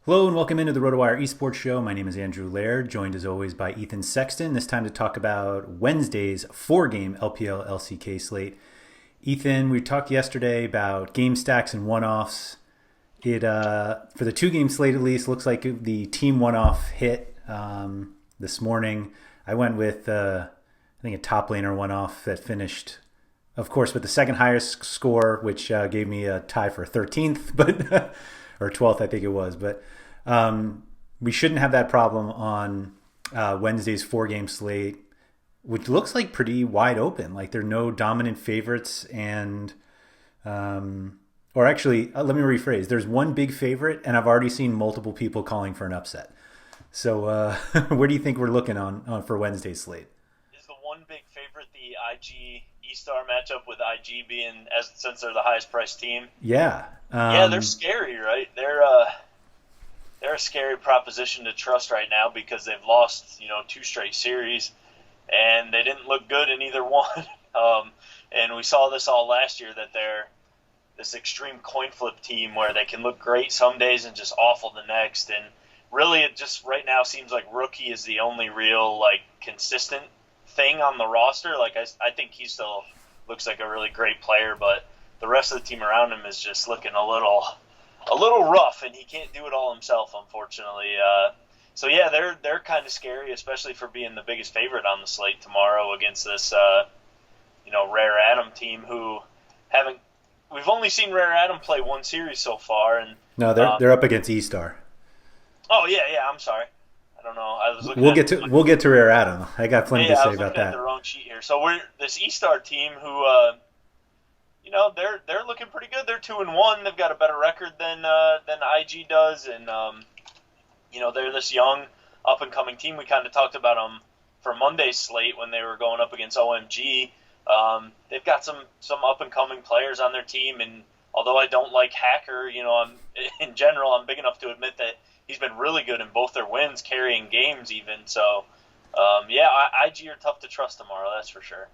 Hello and welcome into the RotoWire Esports Show. My name is Andrew Laird, joined as always by Ethan Sexton. This time to talk about Wednesday's four-game LPL LCK slate. Ethan, we talked yesterday about game stacks and one-offs. It for the two-game slate at least, looks like the team one-off hit this morning. I went with I think a top laner one-off that finished, of course, with the second highest score, which gave me a tie for 13th, but or 12th, I think it was. But we shouldn't have that problem on Wednesday's four-game slate, which looks like pretty wide open. Like there are no dominant favorites, and or actually, let me rephrase. There's one big favorite, and I've already seen multiple people calling for an upset. So where do you think we're looking on for Wednesday's slate? Is the one big favorite the IG E-Star matchup with IG being, since they're the highest priced team? Yeah. Yeah, they're scary, right? They're a scary proposition to trust right now because they've lost, two straight series, and they didn't look good in either one. And we saw this all last year, that they're this extreme coin flip team where they can look great some days and just awful the next. And really, it just right now seems like Rookie is the only real consistent thing on the roster. I think he still looks like a really great player, but the rest of the team around him is just looking a little rough, and he can't do it all himself, unfortunately. So yeah, they're kind of scary, especially for being the biggest favorite on the slate tomorrow against this Rare Atom team who we've only seen Rare Atom play one series so far, and no, they're up against E-Star. Oh yeah, I'm sorry. I don't know. I was looking. We'll get to Rare Atom. I got plenty to say about that. At the wrong sheet here. So we're this E-Star team who, they're looking pretty good. They're 2-1. They've got a better record than IG does, and they're this young up and coming team. We kind of talked about them for Monday's slate when they were going up against OMG. They've got some up and coming players on their team, and although I don't like Hacker, I'm big enough to admit that he's been really good in both their wins, carrying games even. So, IG are tough to trust tomorrow, that's for sure.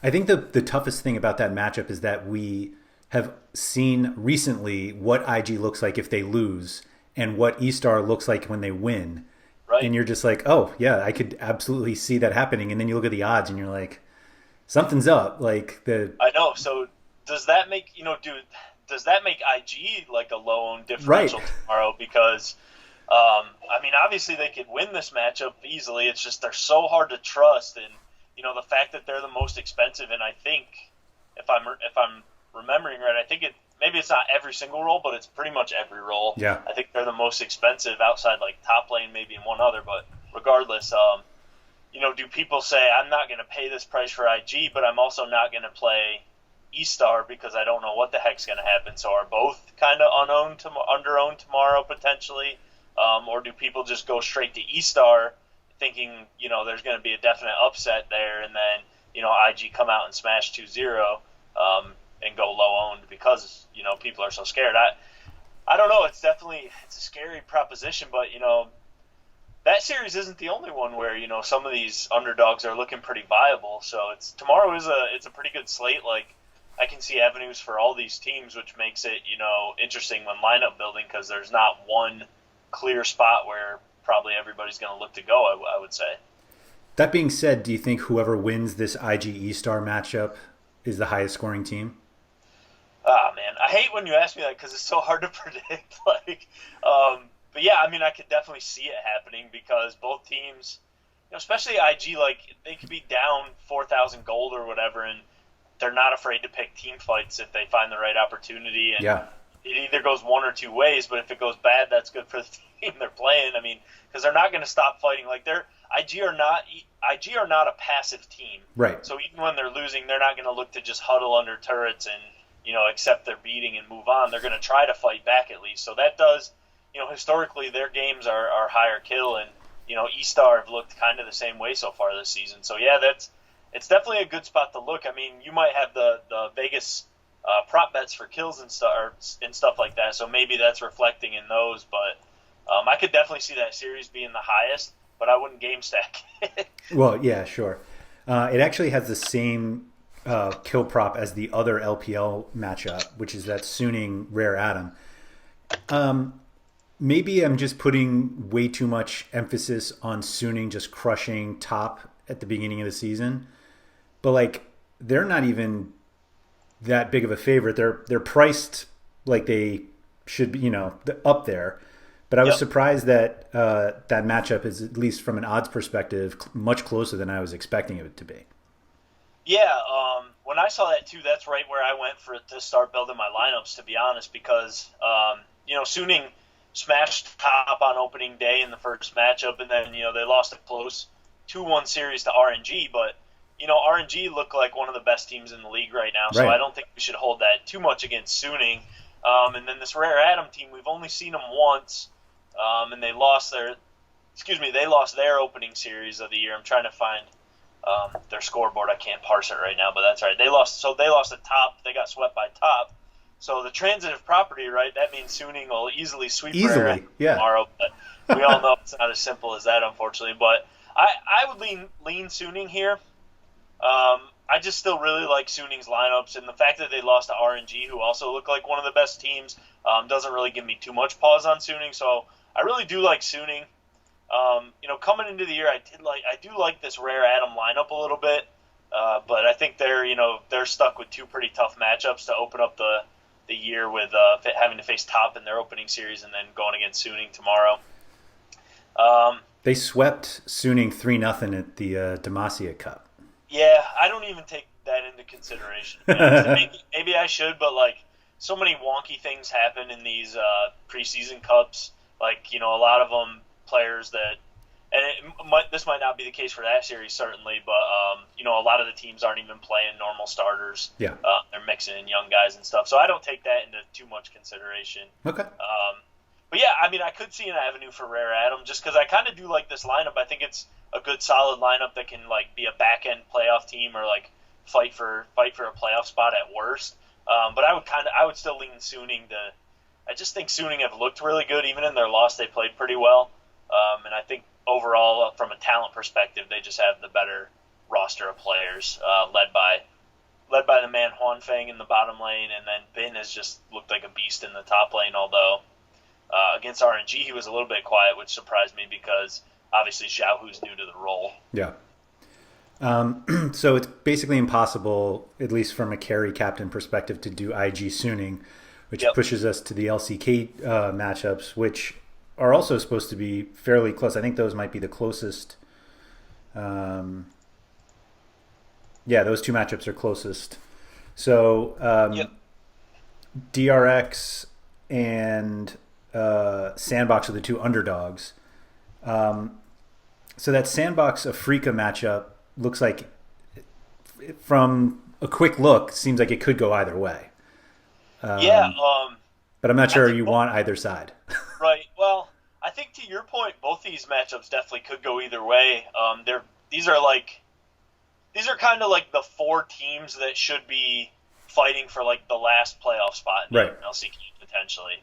I think the toughest thing about that matchup is that we have seen recently what IG looks like if they lose and what E-Star looks like when they win. Right. And you're just like, oh, yeah, I could absolutely see that happening. And then you look at the odds and you're like, something's up. I know. So does that make, does that make IG like a low-owned differential tomorrow? Because obviously they could win this matchup easily. It's just they're so hard to trust, and the fact that they're the most expensive, and I think if I'm remembering right, I think maybe it's not every single role, but it's pretty much every role. Yeah. I think they're the most expensive outside top lane, maybe in one other, but regardless, do people say I'm not going to pay this price for IG, but I'm also not going to play E-Star because I don't know what the heck's going to happen? So are both kind of under-owned tomorrow potentially? Or do people just go straight to E-Star thinking, there's going to be a definite upset there, and then, IG come out and smash 2-0 and go low-owned because, people are so scared. I don't know. It's a scary proposition, but, that series isn't the only one where, some of these underdogs are looking pretty viable. So tomorrow it's a pretty good slate. I can see avenues for all these teams, which makes it, interesting when lineup building because there's not one clear spot where probably everybody's going to look to go, I would say. That being said, do you think whoever wins this IG E-Star matchup is the highest scoring team? Ah, man, I hate when you ask me that because it's so hard to predict. But yeah, I could definitely see it happening because both teams, especially IG, they could be down 4,000 gold or whatever, and they're not afraid to pick team fights if they find the right opportunity. And yeah. It either goes one or two ways, but if it goes bad, that's good for the team they're playing. Because they're not going to stop fighting. IG are not a passive team. Right. So even when they're losing, they're not going to look to just huddle under turrets and accept their beating and move on. They're going to try to fight back at least. So that does, historically their games are higher kill, and E-Star have looked kind of the same way so far this season. So yeah, it's definitely a good spot to look. You might have the Vegas prop bets for kills and stuff like that, so maybe that's reflecting in those, but I could definitely see that series being the highest, but I wouldn't game stack it. Well, yeah, sure. It actually has the same kill prop as the other LPL matchup, which is that Suning Rare Atom. maybe I'm just putting way too much emphasis on Suning just crushing top at the beginning of the season. But like they're not even that big of a favorite. They're priced like they should be, up there. But I was surprised that that matchup is, at least from an odds perspective, much closer than I was expecting it to be. Yeah, when I saw that too, that's right where I went to start building my lineups, to be honest, because Suning smashed top on opening day in the first matchup, and then they lost a close 2-1 series to RNG, but RNG look like one of the best teams in the league right now, so I don't think we should hold that too much against Suning. And then this Rare Adam team, we've only seen them once, and they lost their opening series of the year. I'm trying to find their scoreboard. I can't parse it right now, but that's right. They lost the top. They got swept by top. So the transitive property, right? That means Suning will easily sweep Rare tomorrow. But we all know it's not as simple as that, unfortunately. But I would lean Suning here. I just still really like Suning's lineups, and the fact that they lost to RNG, who also look like one of the best teams, doesn't really give me too much pause on Suning. So I really do like Suning. Coming into the year, I do like this Rare Adam lineup a little bit, but I think they're stuck with two pretty tough matchups to open up the year with having to face top in their opening series and then going against Suning tomorrow. They swept Suning 3-0 at the Demacia Cup. Yeah, I don't even take that into consideration. Maybe I should, but so many wonky things happen in these preseason cups. A lot of them players that, and this might not be the case for that series certainly, but a lot of the teams aren't even playing normal starters. Yeah, they're mixing in young guys and stuff. So I don't take that into too much consideration. Okay. But yeah, I could see an avenue for Rare Adam just because I kind of do like this lineup. I think it's a good solid lineup that can be a back end playoff team or fight for a playoff spot at worst. But I would still lean Suning I just think Suning have looked really good. Even in their loss, they played pretty well. And I think overall, from a talent perspective, they just have the better roster of players, led by the man Huan Feng in the bottom lane, and then Bin has just looked like a beast in the top lane. Although against RNG, he was a little bit quiet, which surprised me because obviously Xiaohu's new to the role. Yeah. So it's basically impossible, at least from a carry captain perspective, to do IG Suning, which pushes us to the LCK matchups, which are also supposed to be fairly close. I think those might be the closest. Those two matchups are closest. So DRX and Sandbox are the two underdogs. So that Sandbox Afrika matchup looks like, from a quick look, seems like it could go either way. But I'm not sure you want either side. Right. Well, I think to your point, both these matchups definitely could go either way. These are kind of like the four teams that should be fighting for the last playoff spot in the LCK potentially.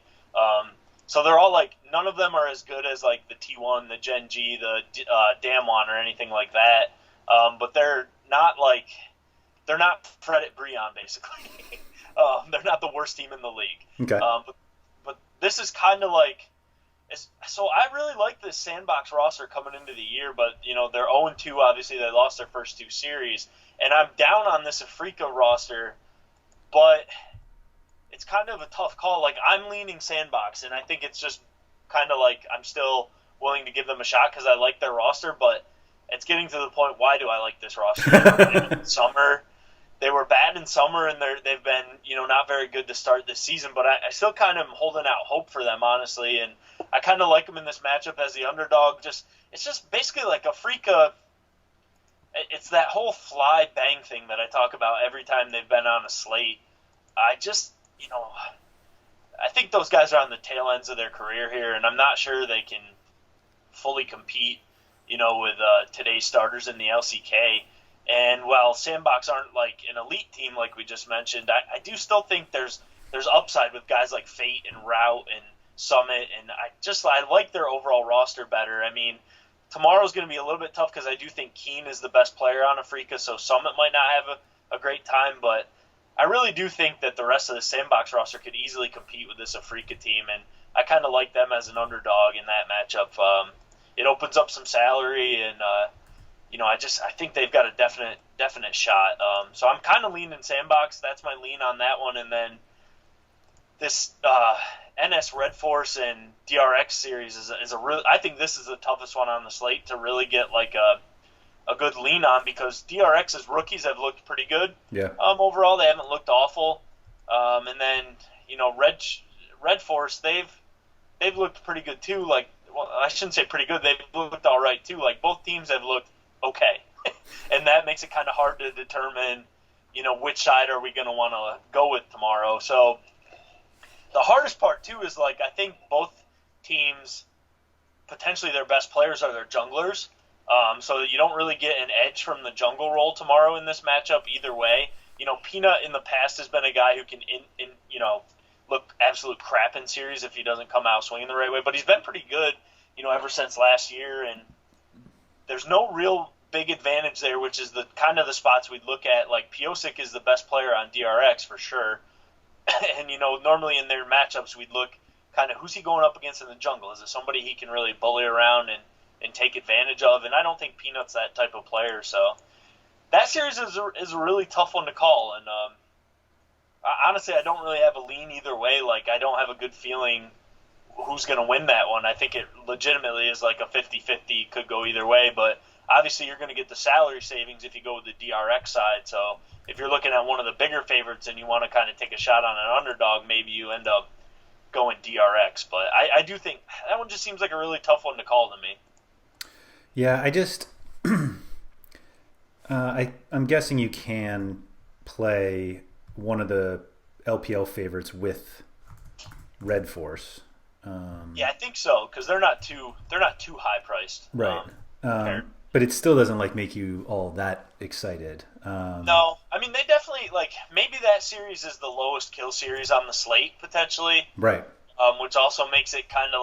So they're all none of them are as good as the T1, the Gen G, the Damwon or anything like that. But they're not Fredit Brion basically. They're not the worst team in the league. Okay. But this is kind of so I really like this Sandbox roster coming into the year, but they're 0-2. Obviously, they lost their first two series, and I'm down on this Afrika roster, but it's kind of a tough call. I'm leaning Sandbox, and I think it's just kind of I'm still willing to give them a shot because I like their roster, but it's getting to the point. Why do I like this roster? Summer. They were bad in summer, and they've been, not very good to start this season. But I still kind of am holding out hope for them, honestly. And I kind of like them in this matchup as the underdog. It's just basically Afrika. It's that whole fly bang thing that I talk about every time they've been on a slate. I think those guys are on the tail ends of their career here, and I'm not sure they can fully compete, with today's starters in the LCK. And while Sandbox aren't an elite team like we just mentioned, I do still think there's upside with guys like Fate and Route and Summit, and I like their overall roster better. Tomorrow's going to be a little bit tough because I do think Keen is the best player on Afrika, so Summit might not have a great time, but I really do think that the rest of the Sandbox roster could easily compete with this Afrika team, and I kind of like them as an underdog in that matchup. It opens up some salary, and I think they've got a definite shot. So I'm kind of leaning Sandbox. That's my lean on that one, and then this NS Red Force and DRX series is a real. I think this is the toughest one on the slate to really get like a good lean on, because DRX's rookies have looked pretty good. Yeah. Overall, they haven't looked awful. And then Red Force, they've looked pretty good too. Like, well, I shouldn't say pretty good. They've looked all right too. Like, both teams have looked okay, and that makes it kind of hard to determine, which side are we going to want to go with tomorrow. So the hardest part too is, like, I think both teams, potentially their best players are their junglers. So you don't really get an edge from the jungle role tomorrow in this matchup either way. Peanut in the past has been a guy who can look absolute crap in series if he doesn't come out swinging the right way, but he's been pretty good, ever since last year, and there's no real big advantage there, which is the kind of the spots we'd look at. Like, Piosik is the best player on DRX for sure, and normally in their matchups we'd look kind of who's he going up against in the jungle. Is it somebody he can really bully around and take advantage of? And I don't think Peanut's that type of player, so that series is a really tough one to call, and honestly, I don't really have a lean either way. Like, I don't have a good feeling who's going to win that one. I think it legitimately is like a 50-50, could go either way, but obviously you're going to get the salary savings if you go with the DRX side. So if you're looking at one of the bigger favorites and you want to kind of take a shot on an underdog, maybe you end up going DRX. But I do think that one just seems like a really tough one to call to me. Yeah, I just I'm guessing you can play one of the LPL favorites with Red Force. Yeah, I think so, because they're not too high priced. Right. But it still doesn't make you all that excited. No, I mean, they definitely maybe that series is the lowest kill series on the slate potentially. Right. Which also makes it kind of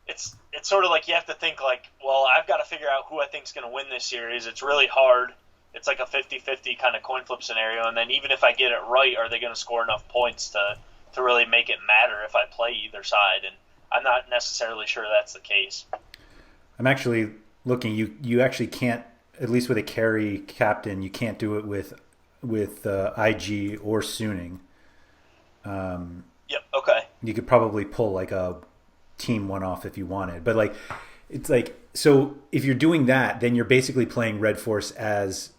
it's sort of like you have to think well, I've got to figure out who I think is going to win this series. It's really hard. It's like a 50-50 kind of coin flip scenario, and then even if I get it right, are they going to score enough points to really make it matter if I play either side? And I'm not necessarily sure that's the case. I'm actually looking. You actually can't, at least with a carry captain, you can't do it with IG or Suning. Yep. Okay. You could probably pull a team one off if you wanted, but it's so if you're doing that, then you're basically playing Red Force as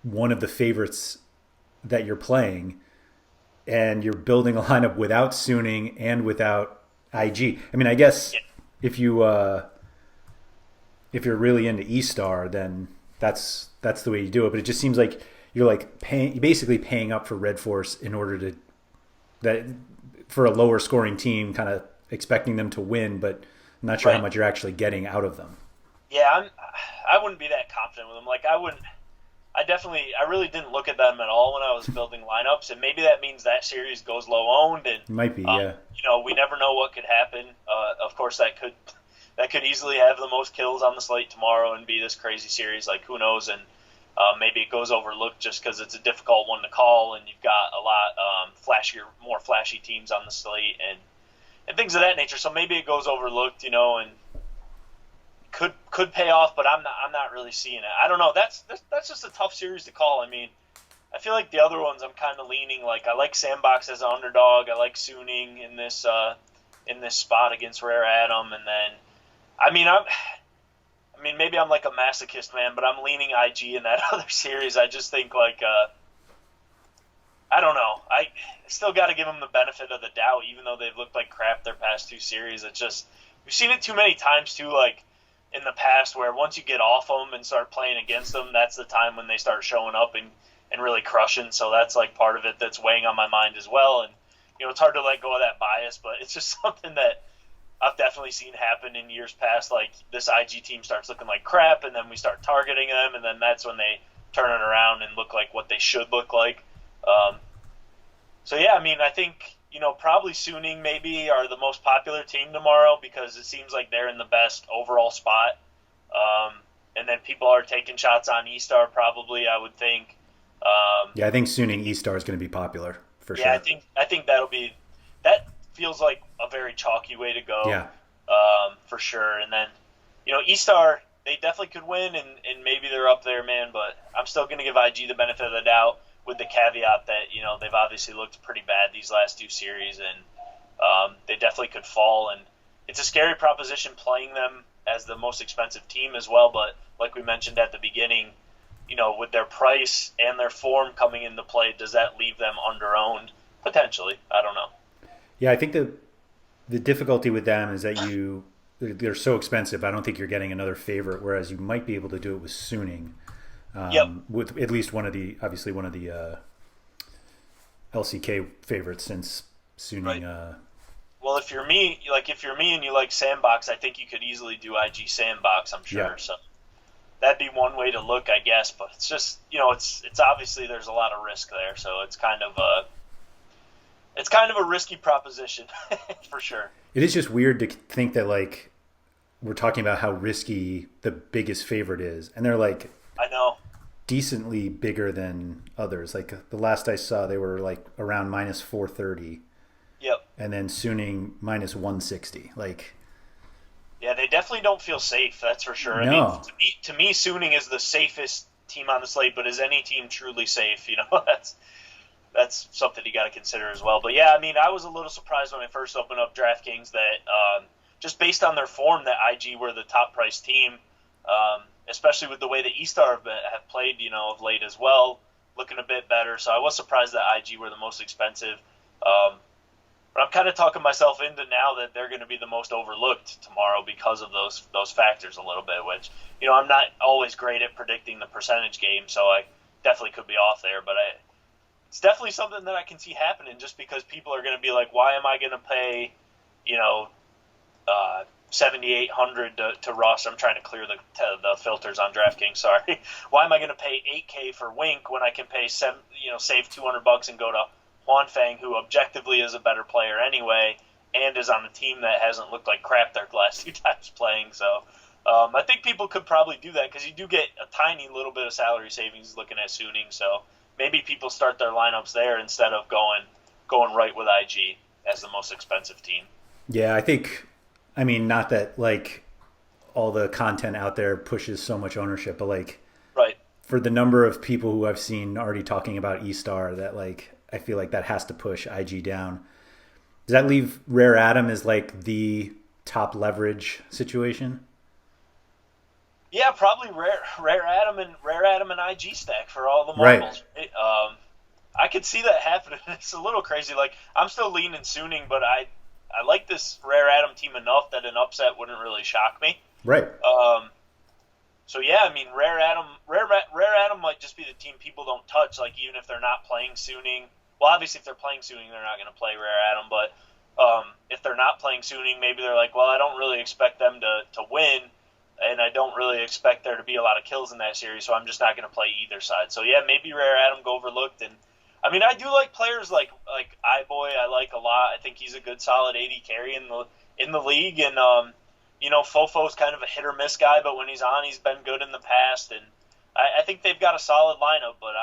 one of the favorites that you're playing, and you're building a lineup without Suning and without IG. I mean, I guess if you're really into E-Star, then that's the way you do it. But it just seems like you're basically paying up for Red Force in order for a lower scoring team, kind of expecting them to win, but I'm not sure how much you're actually getting out of them. Yeah, I wouldn't be that confident with them. I really didn't look at them at all when I was building lineups, and maybe that means that series goes low owned, and might be, yeah. We never know what could happen. Of course, that could easily have the most kills on the slate tomorrow and be this crazy series. Who knows? And maybe it goes overlooked just because it's a difficult one to call, and you've got a lot more flashy teams on the slate and things of that nature. So maybe it goes overlooked, and could pay off, but I'm not really seeing it. I don't know. That's just a tough series to call. I mean, I feel like the other ones I'm kind of leaning I like Sandbox as an underdog. I like Suning in this spot against Rare Atom, and then maybe I'm a masochist, man, but I'm leaning IG in that other series. I just think I don't know. I still got to give them the benefit of the doubt, even though they've looked like crap their past two series. It's just we've seen it too many times too, in the past, where once you get off them and start playing against them, that's the time when they start showing up and really crushing. So that's part of it that's weighing on my mind as well. And it's hard to let go of that bias, but it's just something that I've definitely seen happen in years past. This IG team starts looking like crap, and then we start targeting them, and then that's when they turn it around and look like what they should look like. So yeah, I think probably Suning maybe are the most popular team tomorrow because it seems like they're in the best overall spot. And then people are taking shots on E-Star probably, I would think. Yeah, I think Suning E-Star is going to be popular for Yeah, sure. I think that feels like a very chalky way to go, Yeah. for sure. And then, E-Star, they definitely could win, and maybe they're up there, man. But I'm still going to give IG the benefit of the doubt, with the caveat that they've obviously looked pretty bad these last two series, and they definitely could fall. And it's a scary proposition playing them as the most expensive team as well. But like we mentioned at the beginning, with their price and their form coming into play, does that leave them under-owned? Potentially. I don't know. Yeah, I think the difficulty with them is that they're so expensive. I don't think you're getting another favorite, whereas you might be able to do it with Suning, Yep. with at least obviously one of the LCK favorites since Right. Suning. Well, if you're me and you like Sandbox, I think you could easily do IG Sandbox, I'm Yeah, sure. So that'd be one way to look, I guess. But it's just, it's obviously there's a lot of risk there. So it's kind of a risky proposition for sure. it is just weird to think that like we're talking about how risky the biggest favorite is, and they're like I know. decently bigger than others. Like the last I saw, they were like around minus 430, Yep. and then Suning minus 160. Like, Yeah, they definitely don't feel safe. That's for sure. I mean, no, to me, Suning is the safest team on the slate. But is any team truly safe? That's something you got to consider as well. But yeah, I mean, I was a little surprised when I first opened up DraftKings that just based on their form, that IG were the top priced team, especially with the way the E-Star have played, of late as well, looking a bit better. So I was surprised that IG were the most expensive. But I'm kind of talking myself into now that they're going to be the most overlooked tomorrow because of those factors a little bit, which, I'm not always great at predicting the percentage game, so I definitely could be off there. But it's definitely something that I can see happening just because people are going to be like, why am I going to pay, 7,800 to roster? I'm trying to clear the filters on DraftKings. Sorry. Why am I going to pay 8K for Wink when I can pay save $200 and go to Juan Fang, who objectively is a better player anyway, and is on a team that hasn't looked like crap their last two times playing. So I think people could probably do that because you do get a tiny little bit of salary savings looking at Suning. So maybe people start their lineups there instead of going right with IG as the most expensive team. yeah, I think. I mean, not that like all the content out there pushes so much ownership, but like Right. for the number of people who I've seen already talking about E-Star, that like I feel like that has to push IG down. Does that leave Rare Atom as like the top leverage situation? Yeah, probably rare Atom and IG stack for all the Right. marbles. I could see that happening. It's a little crazy. Like I'm still leaning Suning, but I like this Rare Atom team enough that an upset wouldn't really shock me. Right. So yeah, I mean Rare Atom might just be the team people don't touch. Like even if they're not playing Suning, well obviously if they're playing Suning they're not going to play Rare Atom, but if they're not playing Suning, maybe they're like, well I don't really expect them to win, and I don't really expect there to be a lot of kills in that series, so I'm just not going to play either side. So yeah, maybe Rare Atom go overlooked, and I mean I do like players like iBoy. I like a lot. I think he's a good solid 80 carry in the league, and Fofo's kind of a hit or miss guy, but when he's on, he's been good in the past, and I think they've got a solid lineup. But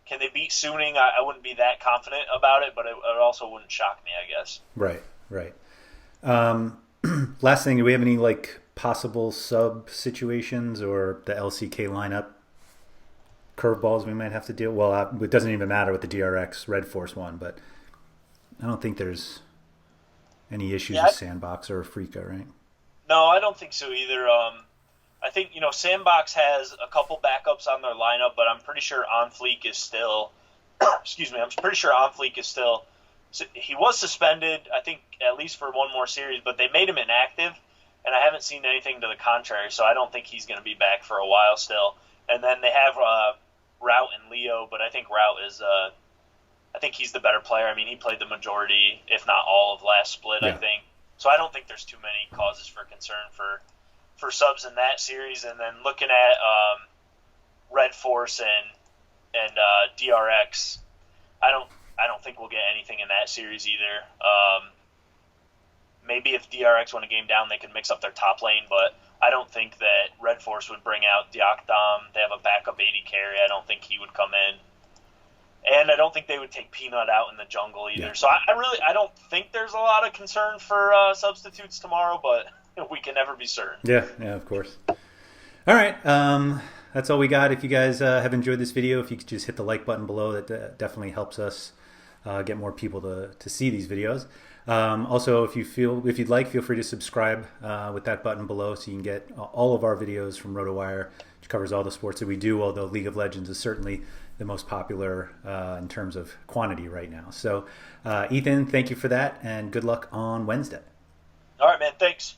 can they beat Suning? I wouldn't be that confident about it, but it also wouldn't shock me, I guess. Right. Right. Um, last thing, do we have any like possible sub situations or the LCK lineup curveballs we might have to deal? Well, it doesn't even matter with the DRX Red Force one, but I don't think there's any issues Yeah, with Sandbox or Afrika, right? no, I don't think so either. I think Sandbox has a couple backups on their lineup, but I'm pretty sure On Fleek is still. Excuse me, I'm pretty sure On Fleek is still. He was suspended, I think, at least for one more series, but they made him inactive, and I haven't seen anything to the contrary, so I don't think he's going to be back for a while still. And then they have Route and Leo, but I think Route is. I think he's the better player. I mean, he played the majority, if not all, of last split, I Yeah. think. So I don't think there's too many causes for concern for subs in that series. And then looking at Red Force and DRX, I don't think we'll get anything in that series either. Maybe if DRX win a game down, they could mix up their top lane, but I don't think that Red Force would bring out Diakdam. They have a backup 80 carry. I don't think he would come in. And I don't think they would take Peanut out in the jungle either. Yeah. So I don't think there's a lot of concern for substitutes tomorrow, but we can never be certain. Yeah, of course. All right, that's all we got. If you guys have enjoyed this video, if you could just hit the like button below, that definitely helps us get more people to see these videos. Also, if you'd like, feel free to subscribe with that button below so you can get all of our videos from RotoWire, which covers all the sports that we do, although League of Legends is certainly the most popular in terms of quantity right now. So, Ethan, thank you for that, and good luck on Wednesday. All right, man. Thanks.